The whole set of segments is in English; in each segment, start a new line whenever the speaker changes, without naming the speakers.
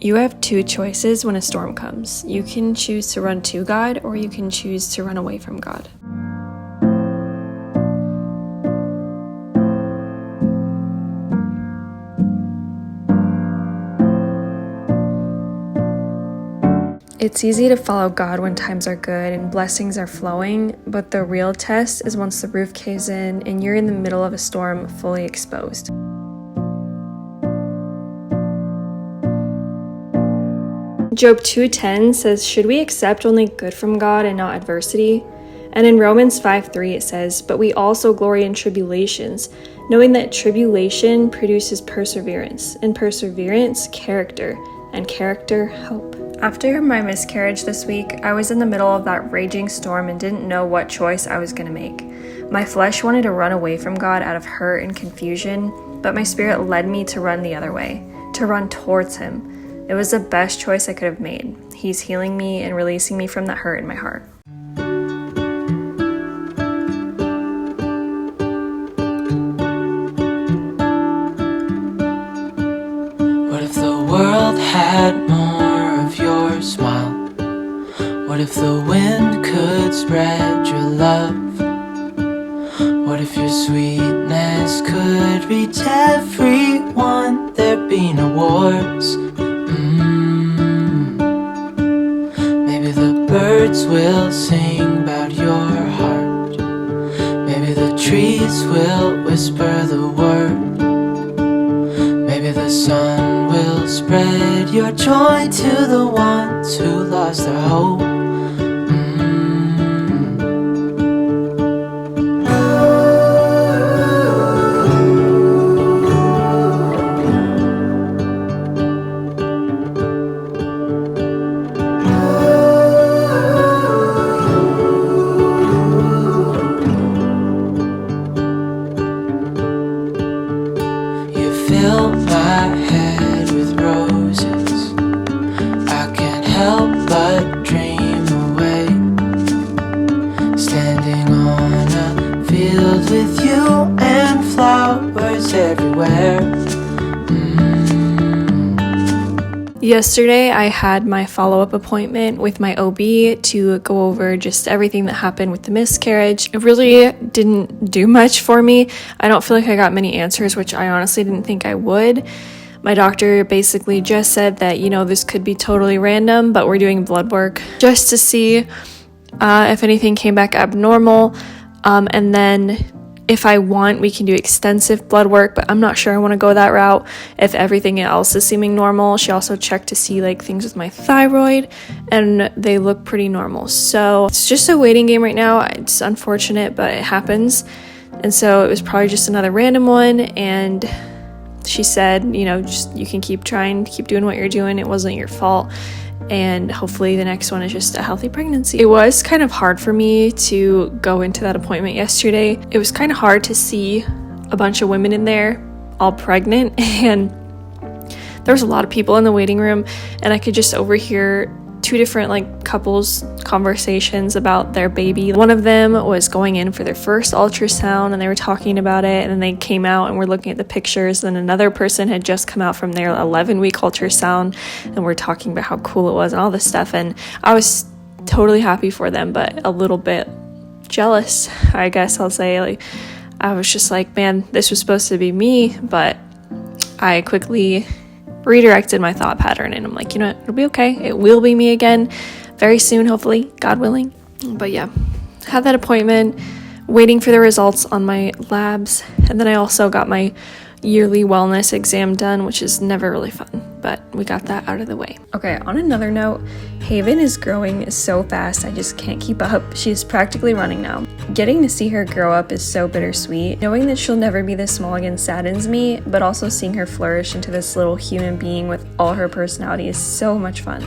You have two choices when a storm comes. You can choose to run to God, or you can choose to run away from God. It's easy to follow God when times are good and blessings are flowing, but the real test is once the roof caves in and you're in the middle of a storm fully exposed. Job 2:10 says, "Should we accept only good from God and not adversity?" And in Romans 5:3 it says, "But we also glory in tribulations, knowing that tribulation produces perseverance, and perseverance, character, and character, hope." After my miscarriage this week, I was in the middle of that raging storm and didn't know what choice I was going to make. My flesh wanted to run away from God out of hurt and confusion, but my spirit led me to run the other way, to run towards Him. It was the best choice I could have made. He's healing me and releasing me from that hurt in my heart.
What if the world had more of your smile? What if the wind could spread your love? What if your sweetness could reach everyone? There'd be no wars. Maybe the birds will sing about your heart. Maybe the trees will whisper the word. Maybe the sun will spread your joy to the ones who lost their hope. Fill my head with roses. I can't help but dream away, standing on a field with you and flowers everywhere.
Yesterday, I had my follow-up appointment with my OB to go over just everything that happened with the miscarriage. It really didn't do much for me. I don't feel like I got many answers, which I honestly didn't think I would. My doctor basically just said that, this could be totally random, but we're doing blood work just to see if anything came back abnormal. And then if I want, we can do extensive blood work, but I'm not sure I want to go that route if everything else is seeming normal. She also checked to see things with my thyroid, and they look pretty normal. So it's just a waiting game right now. It's unfortunate, but it happens. And so it was probably just another random one. And she said, just you can keep trying, keep doing what you're doing. It wasn't your fault. And hopefully the next one is just a healthy pregnancy. It was kind of hard for me to go into that appointment yesterday. It was kind of hard to see a bunch of women in there all pregnant, and there was a lot of people in the waiting room, and I could just overhear two different couples conversations about their baby. One of them was going in for their first ultrasound and they were talking about it, and then they came out and we're looking at the pictures. And another person had just come out from their 11-week ultrasound and we're talking about how cool it was and all this stuff. And I was totally happy for them, but a little bit jealous, I guess I'll say. I was just like, man, this was supposed to be me. But I quickly redirected my thought pattern, and I'm like, it'll be okay. It will be me again very soon, hopefully, God willing. But yeah, had that appointment, waiting for the results on my labs, and then I also got my yearly wellness exam done, which is never really fun, but we got that out of the way. Okay, on another note, Haven is growing so fast, I just can't keep up. She's practically running now. Getting to see her grow up is so bittersweet. Knowing that she'll never be this small again saddens me, but also seeing her flourish into this little human being with all her personality is so much fun.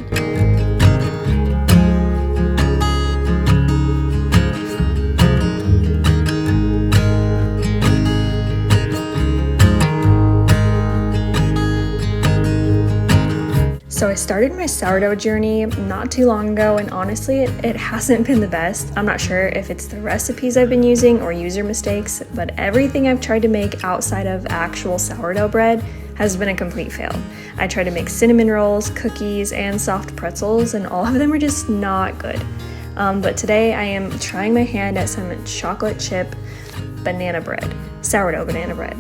So I started my sourdough journey not too long ago, and honestly, it hasn't been the best. I'm not sure if it's the recipes I've been using or user mistakes, but everything I've tried to make outside of actual sourdough bread has been a complete fail. I tried to make cinnamon rolls, cookies, and soft pretzels, and all of them are just not good. But today I am trying my hand at some chocolate chip banana bread, sourdough banana bread.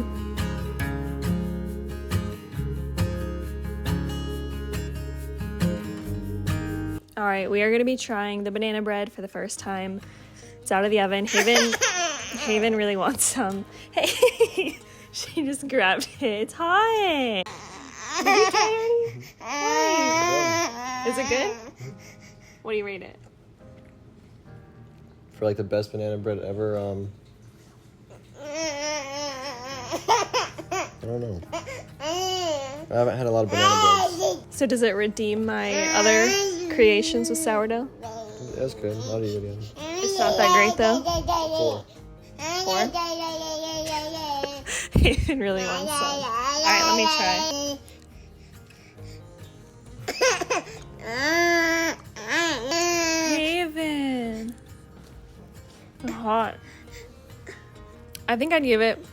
All right, we are going to be trying the banana bread for the first time. It's out of the oven. Haven really wants some. Hey, she just grabbed it. It's hot. Did you try it already? Why? Is it good? What do you rate it?
For like the best banana bread ever, I don't know. I haven't had a lot of banana breads.
So does it redeem my other creations with sourdough?
That's good. I'll eat it again.
It's not that great though. 4? Haven really wants some. Alright, let me try. Haven! It's hot. I think I'd give it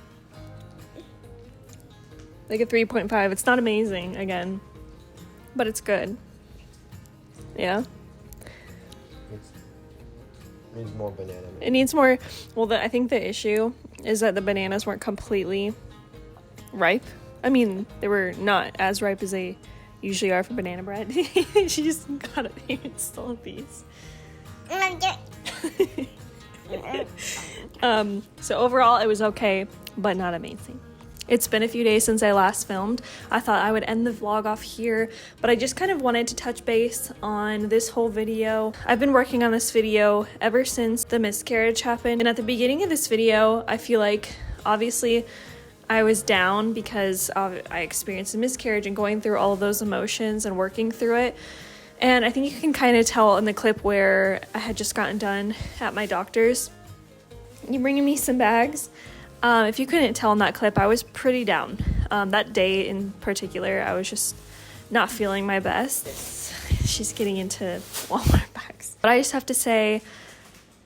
like a 3.5. It's not amazing, again, but it's good. Yeah?
It needs more banana.
It needs more. Well, I think the issue is that the bananas weren't completely ripe. I mean, they were not as ripe as they usually are for banana bread. She just got it and stole a piece. So overall, it was okay, but not amazing. It's been a few days since I last filmed. I thought I would end the vlog off here, but I just kind of wanted to touch base on this whole video. I've been working on this video ever since the miscarriage happened, and at the beginning of this video, I feel like obviously I was down because I experienced a miscarriage and going through all of those emotions and working through it. And I think you can kind of tell in the clip where I had just gotten done at my doctor's. You bringing me some bags? If you couldn't tell in that clip, I was pretty down. That day in particular, I was just not feeling my best. She's getting into Walmart bags. But I just have to say,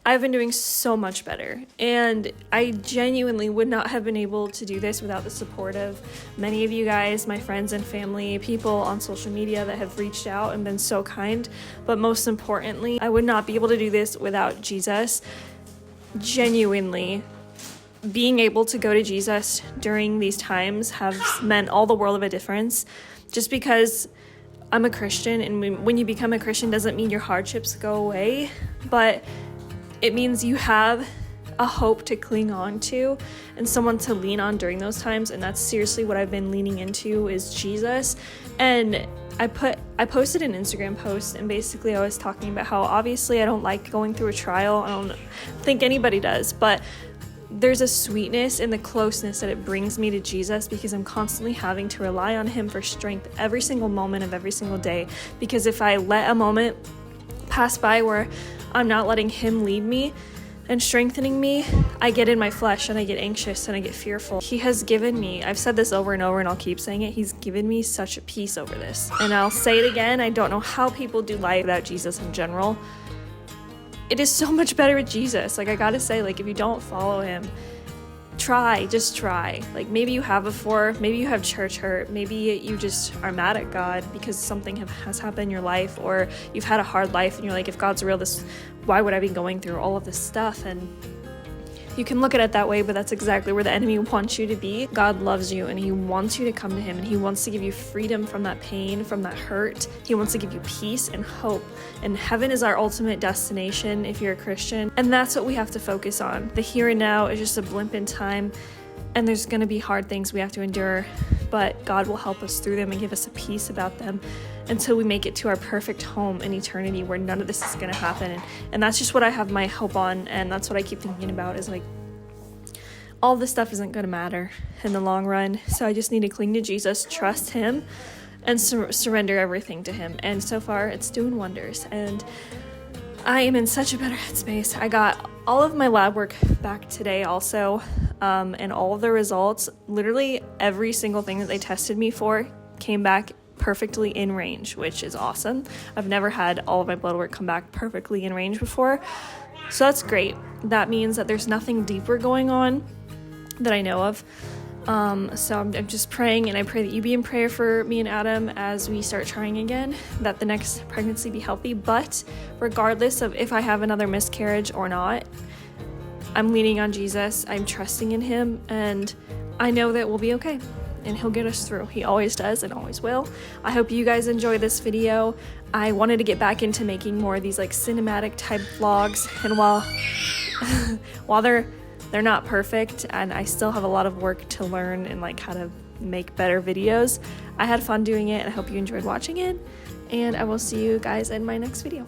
I've been doing so much better. And I genuinely would not have been able to do this without the support of many of you guys, my friends and family, people on social media that have reached out and been so kind. But most importantly, I would not be able to do this without Jesus. Genuinely, being able to go to Jesus during these times has meant all the world of a difference. Just because I'm a Christian, and when you become a Christian doesn't mean your hardships go away, but it means you have a hope to cling on to and someone to lean on during those times. And that's seriously what I've been leaning into, is Jesus. And I posted an Instagram post, and basically I was talking about how obviously I don't like going through a trial. I don't think anybody does, but there's a sweetness in the closeness that it brings me to Jesus, because I'm constantly having to rely on him for strength every single moment of every single day. Because if I let a moment pass by where I'm not letting him lead me and strengthening me, I get in my flesh and I get anxious and I get fearful. He has given me, I've said this over and over and I'll keep saying it, he's given me such a peace over this. And I'll say it again, I don't know how people do life without Jesus in general. It is so much better with Jesus. Like, I gotta say, like, if you don't follow him, just try. Like, maybe you have before, maybe you have church hurt, maybe you just are mad at God because something has happened in your life, or you've had a hard life and you're like, if God's real, why would I be going through all of this stuff? And you can look at it that way, but that's exactly where the enemy wants you to be. God loves you and he wants you to come to him, and he wants to give you freedom from that pain, from that hurt. He wants to give you peace and hope. And heaven is our ultimate destination if you're a Christian. And that's what we have to focus on. The here and now is just a blimp in time, and there's going to be hard things we have to endure, but God will help us through them and give us a peace about them until we make it to our perfect home in eternity where none of this is going to happen. And that's just what I have my hope on, and that's what I keep thinking about, is like, all this stuff isn't going to matter in the long run. So I just need to cling to Jesus, trust him, and surrender everything to him. And so far, it's doing wonders. And I am in such a better headspace. I got all of my lab work back today also, and all of the results, literally every single thing that they tested me for came back perfectly in range, which is awesome. I've never had all of my blood work come back perfectly in range before. So that's great. That means that there's nothing deeper going on that I know of. So I'm just praying, and I pray that you be in prayer for me and Adam as we start trying again, that the next pregnancy be healthy. But regardless of if I have another miscarriage or not, I'm leaning on Jesus. I'm trusting in him, and I know that we'll be okay, and he'll get us through. He always does and always will. I hope you guys enjoy this video. I wanted to get back into making more of these like cinematic type vlogs, and while they're not perfect and I still have a lot of work to learn and like how to make better videos, I had fun doing it, and I hope you enjoyed watching it, and I will see you guys in my next video.